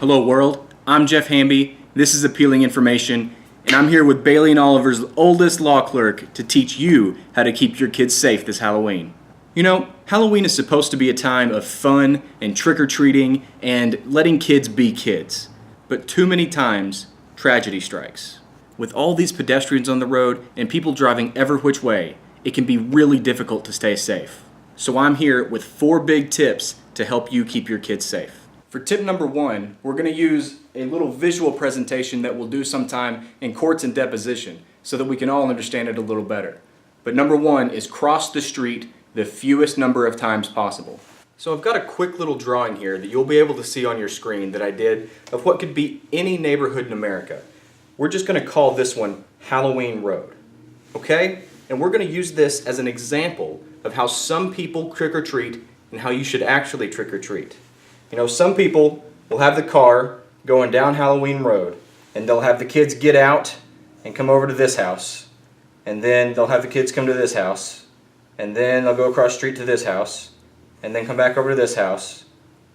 Hello world, I'm Jeff Hamby, this is Appealing Information, and I'm here with Bailey and Oliver's oldest law clerk to teach you how to keep your kids safe this Halloween. You know, Halloween is supposed to be a time of fun and trick-or-treating and letting kids be kids. But too many times, tragedy strikes. With all these pedestrians on the road and people driving every which way, it can be really difficult to stay safe. So I'm here with 4 big tips to help you keep your kids safe. For tip number 1, we're going to use a little visual presentation that we'll do sometime in courts and deposition so that we can all understand it a little better. But number 1 is cross the street the fewest number of times possible. So I've got a quick little drawing here that you'll be able to see on your screen that I did of what could be any neighborhood in America. We're just going to call this one Halloween Road. Okay? And we're going to use this as an example of how some people trick-or-treat and how you should actually trick-or-treat. You know, some people will have the car going down Halloween Road and they'll have the kids get out and come over to this house, and then they'll have the kids come to this house, and then they'll go across the street to this house, and then come back over to this house,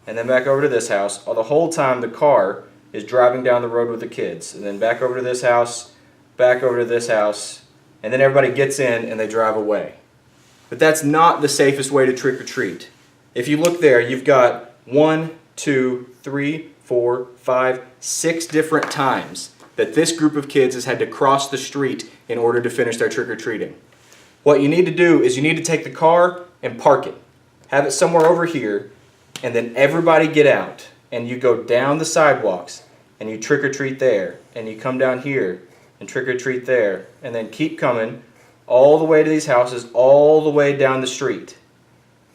and then back over to this house. All the whole time the car is driving down the road with the kids, and then back over to this house, back over to this house, and then everybody gets in and they drive away. But that's not the safest way to trick-or-treat. If you look there, you've got 1, 2, 3, 4, 5, 6 different times that this group of kids has had to cross the street in order to finish their trick-or-treating. What you need to do is you need to take the car and park it. Have it somewhere over here, and then everybody get out and you go down the sidewalks and you trick-or-treat there, and you come down here and trick-or-treat there, and then keep coming all the way to these houses, all the way down the street.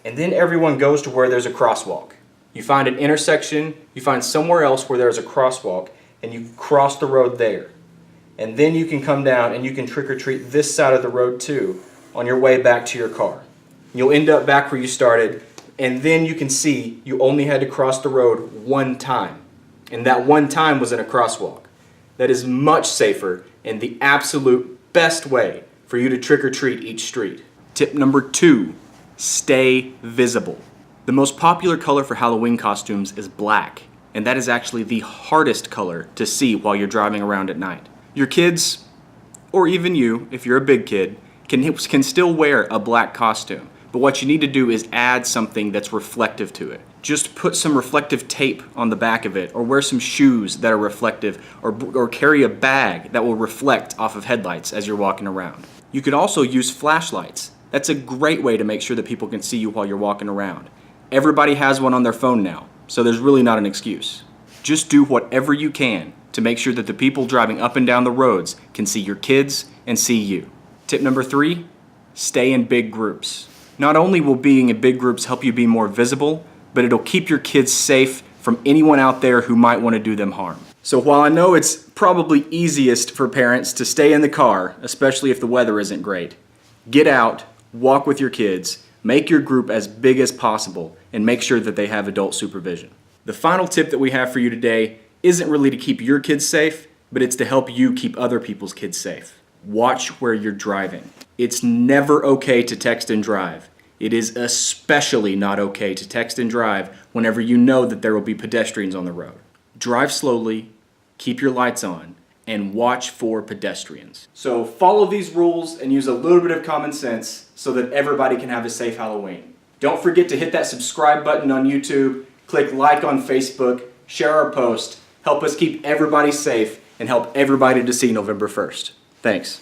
And then everyone goes to where there's a crosswalk. You find an intersection, you find somewhere else where there's a crosswalk, and you cross the road there. And then you can come down and you can trick-or-treat this side of the road too on your way back to your car. You'll end up back where you started, and then you can see you only had to cross the road 1 time. And that 1 time was in a crosswalk. That is much safer and the absolute best way for you to trick-or-treat each street. Tip number 2, stay visible. The most popular color for Halloween costumes is black, and that is actually the hardest color to see while you're driving around at night. Your kids, or even you, if you're a big kid, can still wear a black costume, but what you need to do is add something that's reflective to it. Just put some reflective tape on the back of it, or wear some shoes that are reflective, or carry a bag that will reflect off of headlights as you're walking around. You could also use flashlights. That's a great way to make sure that people can see you while you're walking around. Everybody has one on their phone now, so there's really not an excuse. Just do whatever you can to make sure that the people driving up and down the roads can see your kids and see you. Tip number 3, stay in big groups. Not only will being in big groups help you be more visible, but it'll keep your kids safe from anyone out there who might want to do them harm. So while I know it's probably easiest for parents to stay in the car, especially if the weather isn't great, get out, walk with your kids, make your group as big as possible, and make sure that they have adult supervision. The final tip that we have for you today isn't really to keep your kids safe, but it's to help you keep other people's kids safe. Watch where you're driving. It's never okay to text and drive. It is especially not okay to text and drive whenever you know that there will be pedestrians on the road. Drive slowly, keep your lights on, and watch for pedestrians. So follow these rules and use a little bit of common sense so that everybody can have a safe Halloween. Don't forget to hit that subscribe button on YouTube, click like on Facebook, share our post, help us keep everybody safe, and help everybody to see November 1st. Thanks.